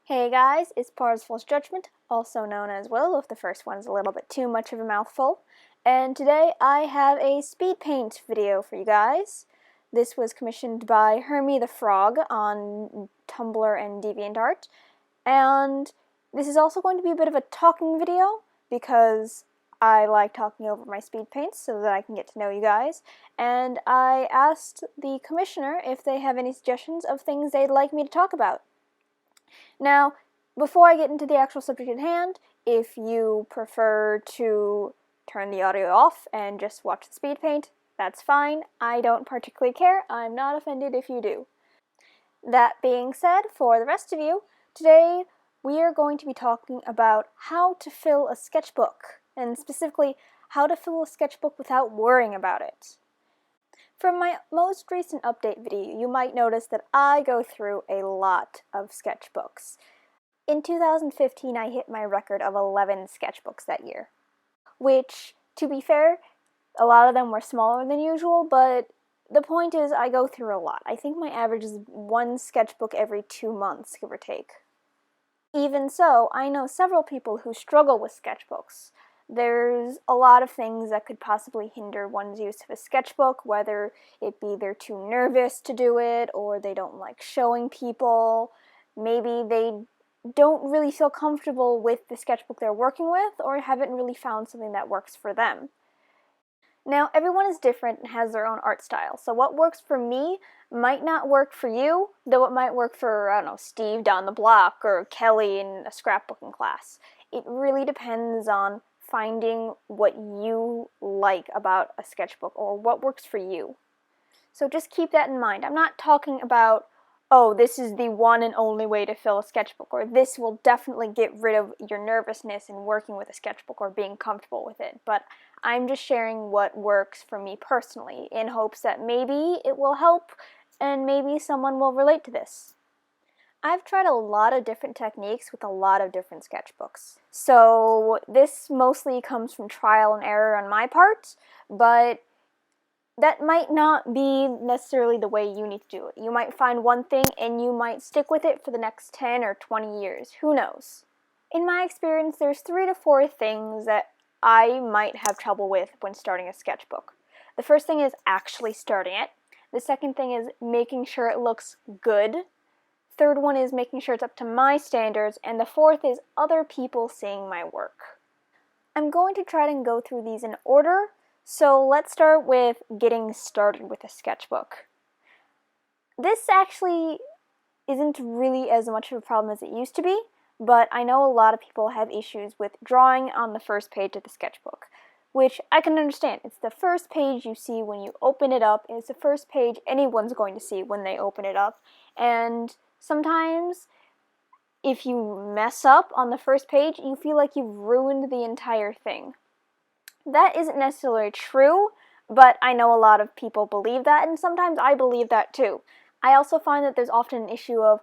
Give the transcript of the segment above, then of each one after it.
Hey guys, it's Parsifal's Judgment, also known as Will, if the first one's a little bit too much of a mouthful. And today I have a Speedpaint video for you guys. This was commissioned by HermietheFrog on Tumblr and DeviantArt. And this is also going to be a bit of a talking video, because I like talking over my Speedpaints so that I can get to know you guys. And I asked the commissioner if they have any suggestions of things they'd like me to talk about. Now, before I get into the actual subject at hand, if you prefer to turn the audio off and just watch the speed paint, that's fine. I don't particularly care. I'm not offended if you do. That being said, for the rest of you, today we are going to be talking about how to fill a sketchbook, and specifically how to fill a sketchbook without worrying about it. From my most recent update video, you might notice that I go through a lot of sketchbooks. In 2015, I hit my record of 11 sketchbooks that year, which, to be fair, a lot of them were smaller than usual, but the point is I go through a lot. I think my average is one sketchbook every 2 months, give or take. Even so, I know several people who struggle with sketchbooks. There's a lot of things that could possibly hinder one's use of a sketchbook, whether it be they're too nervous to do it, or they don't like showing people. Maybe they don't really feel comfortable with the sketchbook they're working with, or haven't really found something that works for them. Now, everyone is different and has their own art style, so what works for me might not work for you, though it might work for, I don't know, Steve down the block, or Kelly in a scrapbooking class. It really depends on finding what you like about a sketchbook, or what works for you. So just keep that in mind. I'm not talking about, oh, this is the one and only way to fill a sketchbook, or this will definitely get rid of your nervousness in working with a sketchbook or being comfortable with it, but I'm just sharing what works for me personally, in hopes that maybe it will help and maybe someone will relate to this. I've tried a lot of different techniques with a lot of different sketchbooks. So this mostly comes from trial and error on my part, but that might not be necessarily the way you need to do it. You might find one thing and you might stick with it for the next 10 or 20 years. Who knows? In my experience, there's 3 to 4 things that I might have trouble with when starting a sketchbook. The first thing is actually starting it. The second thing is making sure it looks good. Third one is making sure it's up to my standards, and the fourth is other people seeing my work. I'm going to try and go through these in order, so let's start with getting started with a sketchbook. This actually isn't really as much of a problem as it used to be, but I know a lot of people have issues with drawing on the first page of the sketchbook, which I can understand. It's the first page you see when you open it up, and it's the first page anyone's going to see when they open it up, and sometimes, if you mess up on the first page, you feel like you've ruined the entire thing. That isn't necessarily true, but I know a lot of people believe that, and sometimes I believe that too. I also find that there's often an issue of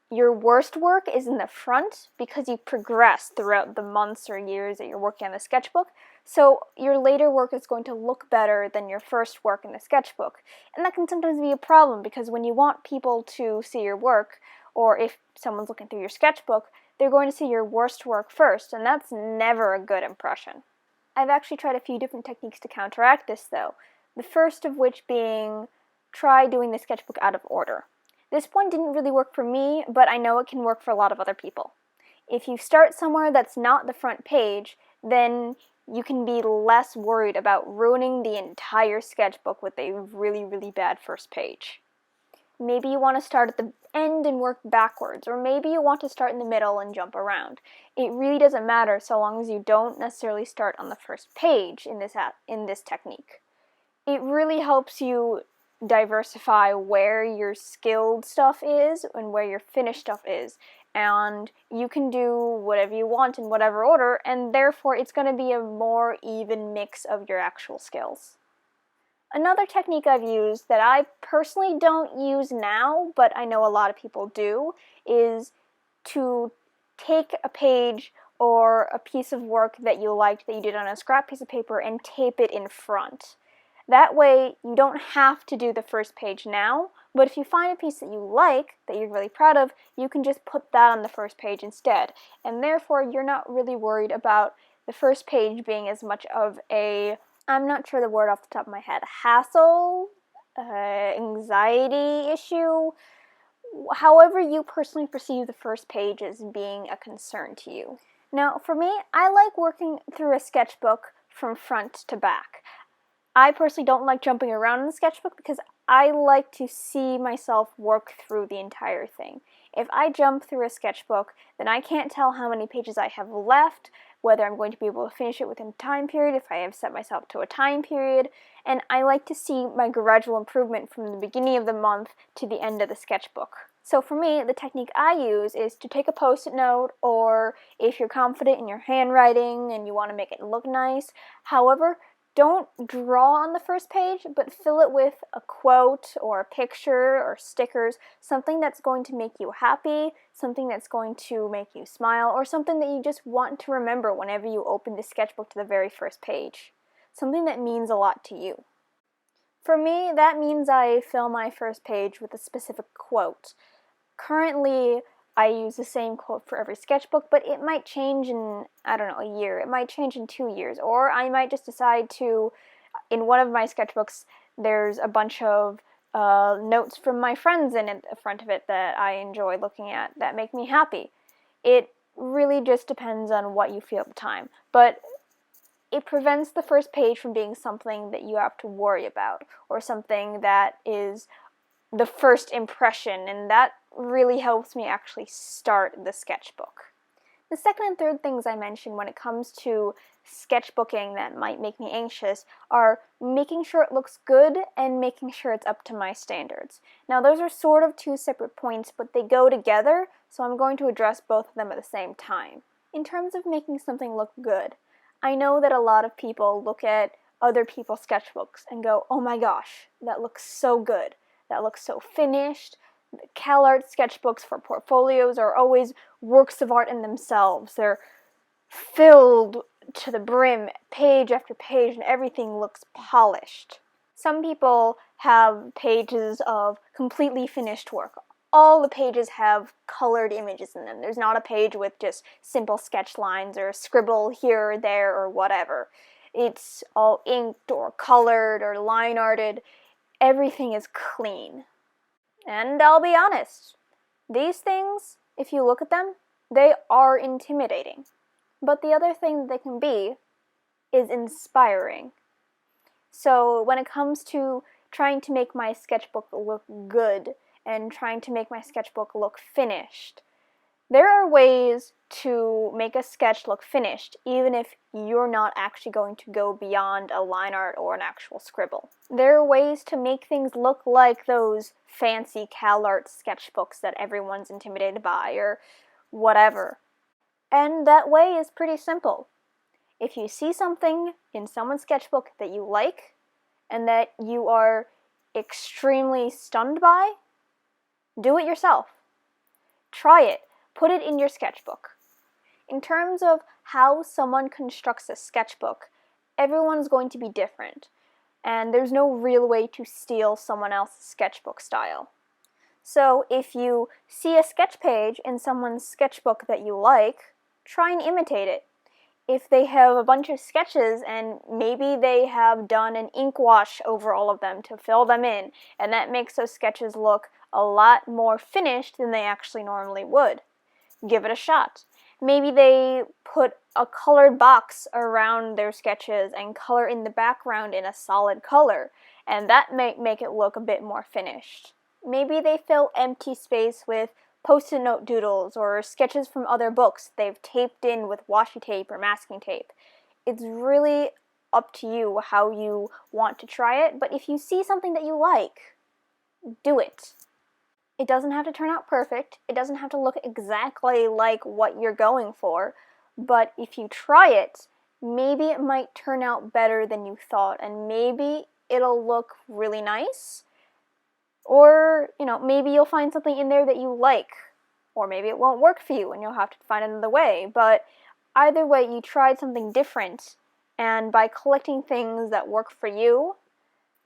your worst work is in the front because you progress throughout the months or years that you're working on the sketchbook, so your later work is going to look better than your first work in the sketchbook. And that can sometimes be a problem, because when you want people to see your work, or if someone's looking through your sketchbook, they're going to see your worst work first, and that's never a good impression. I've actually tried a few different techniques to counteract this, though. The first of which being, try doing the sketchbook out of order. This one didn't really work for me, but I know it can work for a lot of other people. If you start somewhere that's not the front page, then you can be less worried about ruining the entire sketchbook with a really, really bad first page. Maybe you want to start at the end and work backwards, or maybe you want to start in the middle and jump around. It really doesn't matter so long as you don't necessarily start on the first page in this technique. It really helps you diversify where your skilled stuff is and where your finished stuff is, and you can do whatever you want in whatever order, and therefore it's going to be a more even mix of your actual skills. Another technique I've used that I personally don't use now, but I know a lot of people do, is to take a page or a piece of work that you liked that you did on a scrap piece of paper and tape it in front. That way, you don't have to do the first page now, But if you find a piece that you like, that you're really proud of, you can just put that on the first page instead. And therefore, you're not really worried about the first page being as much of a, I'm not sure the word off the top of my head, hassle, anxiety issue, however you personally perceive the first page as being a concern to you. Now, for me, I like working through a sketchbook from front to back. I personally don't like jumping around in the sketchbook because I like to see myself work through the entire thing. If I jump through a sketchbook, then I can't tell how many pages I have left, whether I'm going to be able to finish it within a time period, if I have set myself to a time period, and I like to see my gradual improvement from the beginning of the month to the end of the sketchbook. So for me, the technique I use is to take a post-it note, or if you're confident in your handwriting and you want to make it look nice, however, don't draw on the first page, but fill it with a quote or a picture or stickers, something that's going to make you happy, something that's going to make you smile, or something that you just want to remember whenever you open the sketchbook to the very first page. Something that means a lot to you. For me, that means I fill my first page with a specific quote. Currently, I use the same quote for every sketchbook, but it might change in, I don't know, a year. It might change in 2 years. Or I might just decide to, in one of my sketchbooks, there's a bunch of notes from my friends in the front of it that I enjoy looking at, that make me happy. It really just depends on what you feel at the time. But it prevents the first page from being something that you have to worry about, or something that is the first impression, and that really helps me actually start the sketchbook. The second and third things I mentioned when it comes to sketchbooking that might make me anxious are making sure it looks good and making sure it's up to my standards. Now those are sort of two separate points, but they go together, so I'm going to address both of them at the same time. In terms of making something look good, I know that a lot of people look at other people's sketchbooks and go, oh my gosh, that looks so good. That looks so finished. The CalArt sketchbooks for portfolios are always works of art in themselves. They're filled to the brim, page after page, and everything looks polished. Some people have pages of completely finished work. All the pages have colored images in them. There's not a page with just simple sketch lines or scribble here or there or whatever. It's all inked or colored or line arted. Everything is clean. And I'll be honest, these things, if you look at them, they are intimidating. But the other thing that they can be is inspiring. So when it comes to trying to make my sketchbook look good and trying to make my sketchbook look finished, there are ways to make a sketch look finished, even if you're not actually going to go beyond a line art or an actual scribble. There are ways to make things look like those fancy CalArt sketchbooks that everyone's intimidated by, or whatever. And that way is pretty simple. If you see something in someone's sketchbook that you like, and that you are extremely stunned by, do it yourself. Try it. Put it in your sketchbook. In terms of how someone constructs a sketchbook, everyone's going to be different, and there's no real way to steal someone else's sketchbook style. So if you see a sketch page in someone's sketchbook that you like, try and imitate it. If they have a bunch of sketches and maybe they have done an ink wash over all of them to fill them in, and that makes those sketches look a lot more finished than they actually normally would, give it a shot. Maybe they put a colored box around their sketches and color in the background in a solid color, and that might make it look a bit more finished. Maybe they fill empty space with post-it note doodles or sketches from other books they've taped in with washi tape or masking tape. It's really up to you how you want to try it, but if you see something that you like, do it. It doesn't have to turn out perfect. It doesn't have to look exactly like what you're going for. But if you try it, maybe it might turn out better than you thought, and maybe it'll look really nice. Or, maybe you'll find something in there that you like. Or maybe it won't work for you and you'll have to find another way. But either way, you tried something different, and by collecting things that work for you,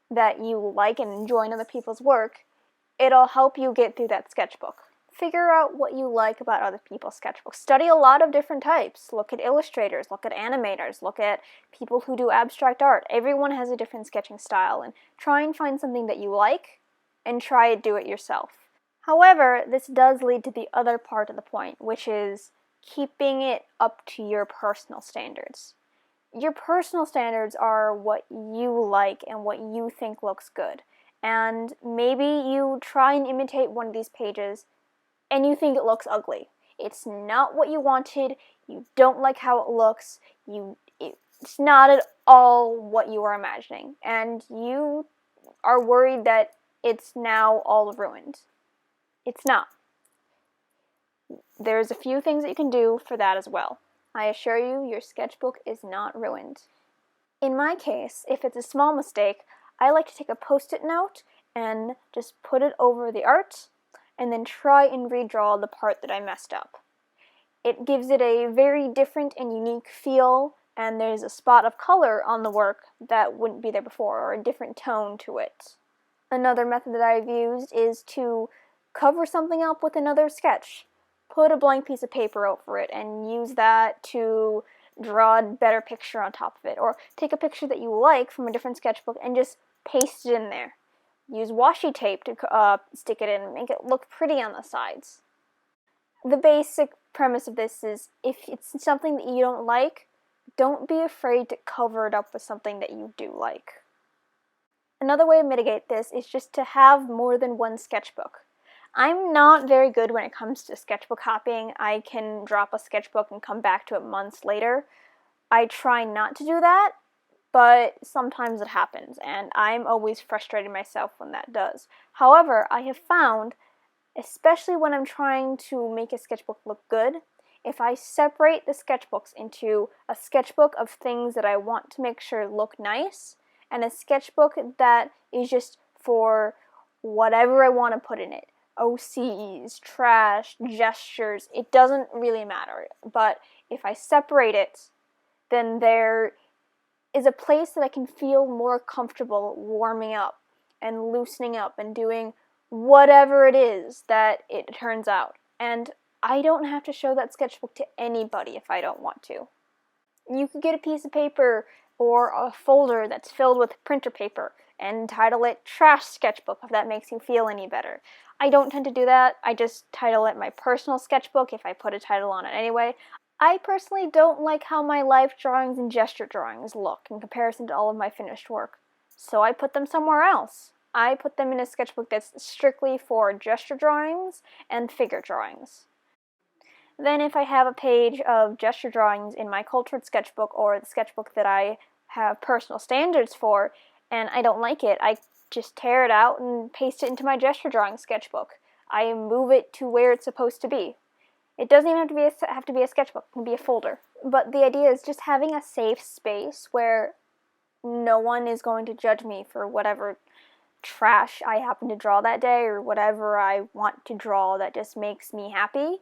that you like and enjoy in other people's work, it'll help you get through that sketchbook. Figure out what you like about other people's sketchbooks. Study a lot of different types. Look at illustrators, look at animators, look at people who do abstract art. Everyone has a different sketching style, and try and find something that you like and try to do it yourself. However, this does lead to the other part of the point, which is keeping it up to your personal standards. Your personal standards are what you like and what you think looks good. And maybe you try and imitate one of these pages and you think it looks ugly. It's not what you wanted, you don't like how it looks, it's not at all what you were imagining, and you are worried that it's now all ruined. It's not. There's a few things that you can do for that as well. I assure you, your sketchbook is not ruined. In my case, if it's a small mistake, I like to take a post-it note and just put it over the art, and then try and redraw the part that I messed up. It gives it a very different and unique feel, and there's a spot of color on the work that wouldn't be there before, or a different tone to it. Another method that I've used is to cover something up with another sketch. Put a blank piece of paper over it and use that to draw a better picture on top of it, or take a picture that you like from a different sketchbook and just paste it in there. Use washi tape to stick it in and make it look pretty on the sides. The basic premise of this is, if it's something that you don't like, don't be afraid to cover it up with something that you do like. Another way to mitigate this is just to have more than one sketchbook. I'm not very good when it comes to sketchbook copying. I can drop a sketchbook and come back to it months later. I try not to do that, but sometimes it happens, and I'm always frustrated myself when that does. However, I have found, especially when I'm trying to make a sketchbook look good, if I separate the sketchbooks into a sketchbook of things that I want to make sure look nice, and a sketchbook that is just for whatever I want to put in it. OCs, trash, gestures, it doesn't really matter. But if I separate it, then there is a place that I can feel more comfortable warming up and loosening up and doing whatever it is that it turns out. And I don't have to show that sketchbook to anybody if I don't want to. You could get a piece of paper or a folder that's filled with printer paper and title it Trash Sketchbook if that makes you feel any better. I don't tend to do that. I just title it my personal sketchbook if I put a title on it anyway. I personally don't like how my life drawings and gesture drawings look in comparison to all of my finished work, so I put them somewhere else. I put them in a sketchbook that's strictly for gesture drawings and figure drawings. Then if I have a page of gesture drawings in my cultured sketchbook, or the sketchbook that I have personal standards for, and I don't like it, I just tear it out and paste it into my gesture drawing sketchbook. I move it to where it's supposed to be. It doesn't even have to be a sketchbook, it can be a folder. But the idea is just having a safe space where no one is going to judge me for whatever trash I happen to draw that day, or whatever I want to draw that just makes me happy.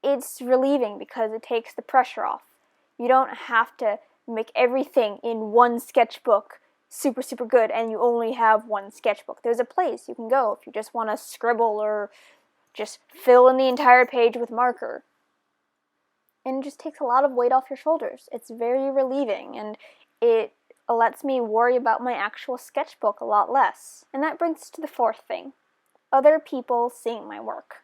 It's relieving because it takes the pressure off. You don't have to make everything in one sketchbook super, super good, and you only have one sketchbook. There's a place you can go if you just want to scribble or just fill in the entire page with marker. And it just takes a lot of weight off your shoulders. It's very relieving, and it lets me worry about my actual sketchbook a lot less. And that brings us to the fourth thing: other people seeing my work.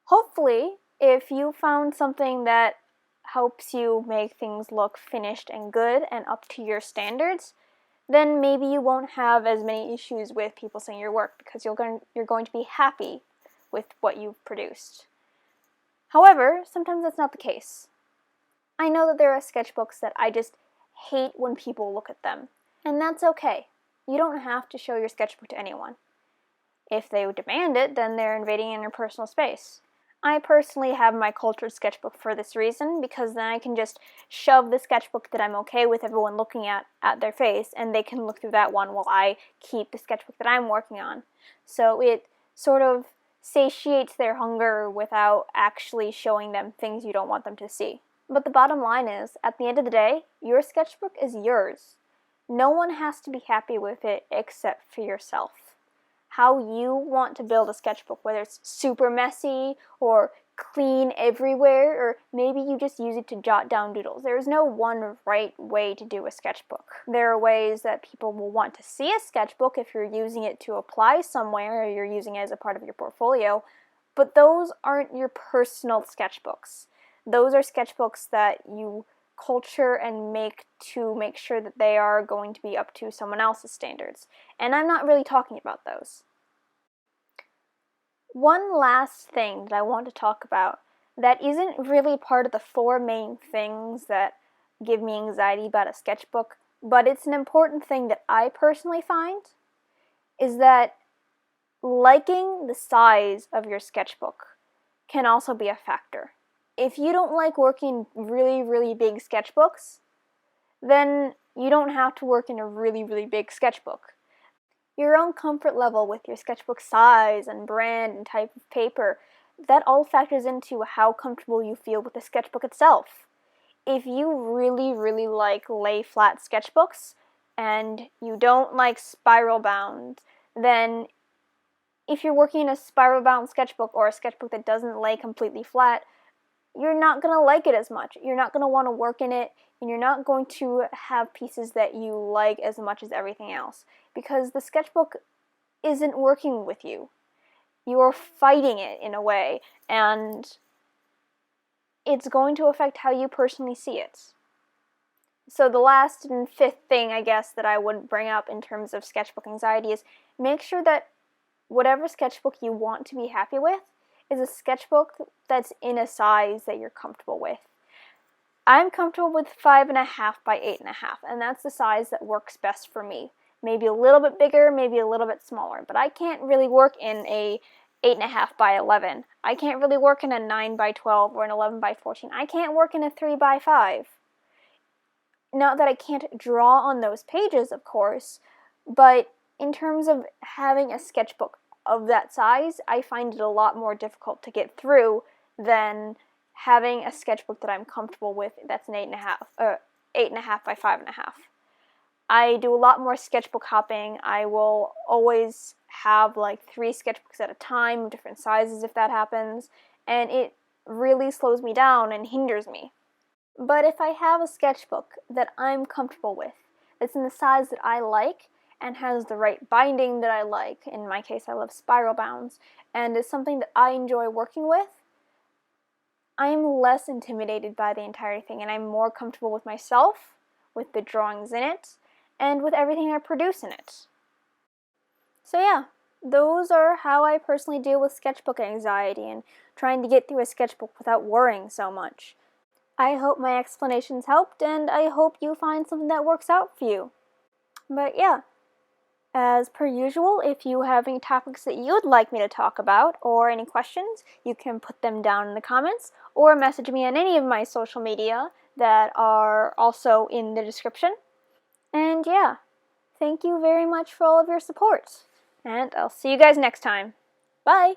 Hopefully, if you found something that helps you make things look finished and good and up to your standards, then maybe you won't have as many issues with people seeing your work, because you're going to be happy with what you've produced. However, sometimes that's not the case. I know that there are sketchbooks that I just hate when people look at them, and that's okay. You don't have to show your sketchbook to anyone. If they demand it, then they're invading in your personal space. I personally have my cultured sketchbook for this reason, because then I can just shove the sketchbook that I'm okay with everyone looking at their face, and they can look through that one while I keep the sketchbook that I'm working on. So it sort of satiates their hunger without actually showing them things you don't want them to see. But the bottom line is, at the end of the day, your sketchbook is yours. No one has to be happy with it except for yourself. how you want to build a sketchbook, whether it's super messy or clean everywhere, or maybe you just use it to jot down doodles. There's no one right way to do a sketchbook. There are ways that people will want to see a sketchbook if you're using it to apply somewhere or you're using it as a part of your portfolio, but those aren't your personal sketchbooks. Those are sketchbooks that you culture and make to make sure that they are going to be up to someone else's standards. And I'm not really talking about those. One last thing that I want to talk about that isn't really part of the 4 main things that give me anxiety about a sketchbook, but it's an important thing that I personally find, is that liking the size of your sketchbook can also be a factor. If you don't like working really, really big sketchbooks, then you don't have to work in a really, really big sketchbook. Your own comfort level with your sketchbook size and brand and type of paper, that all factors into how comfortable you feel with the sketchbook itself. If you really, really like lay flat sketchbooks and you don't like spiral bound, then if you're working in a spiral bound sketchbook or a sketchbook that doesn't lay completely flat, you're not going to like it as much. You're not going to want to work in it, and you're not going to have pieces that you like as much as everything else, because the sketchbook isn't working with you. You're fighting it in a way, and it's going to affect how you personally see it. So the last and 5th thing, I guess, that I would bring up in terms of sketchbook anxiety is make sure that whatever sketchbook you want to be happy with is a sketchbook that's in a size that you're comfortable with. I'm comfortable with 5.5 by 8.5, and that's the size that works best for me. Maybe a little bit bigger, maybe a little bit smaller, but I can't really work in a 8.5 by 11. I can't really work in a 9 by 12 or an 11 by 14. I can't work in a 3 by 5. Not that I can't draw on those pages, of course, but in terms of having a sketchbook of that size, I find it a lot more difficult to get through than having a sketchbook that I'm comfortable with that's an 8.5 by 5.5. I do a lot more sketchbook hopping. I will always have like 3 sketchbooks at a time, different sizes if that happens, and it really slows me down and hinders me. But if I have a sketchbook that I'm comfortable with, that's in the size that I like, and has the right binding that I like, in my case I love spiral bounds, and is something that I enjoy working with, I'm less intimidated by the entire thing, and I'm more comfortable with myself, with the drawings in it, and with everything I produce in it. So yeah, those are how I personally deal with sketchbook anxiety and trying to get through a sketchbook without worrying so much. I hope my explanations helped, and I hope you find something that works out for you. But yeah, as per usual, if you have any topics that you'd like me to talk about or any questions, you can put them down in the comments or message me on any of my social media that are also in the description. And yeah, thank you very much for all of your support, and I'll see you guys next time. Bye!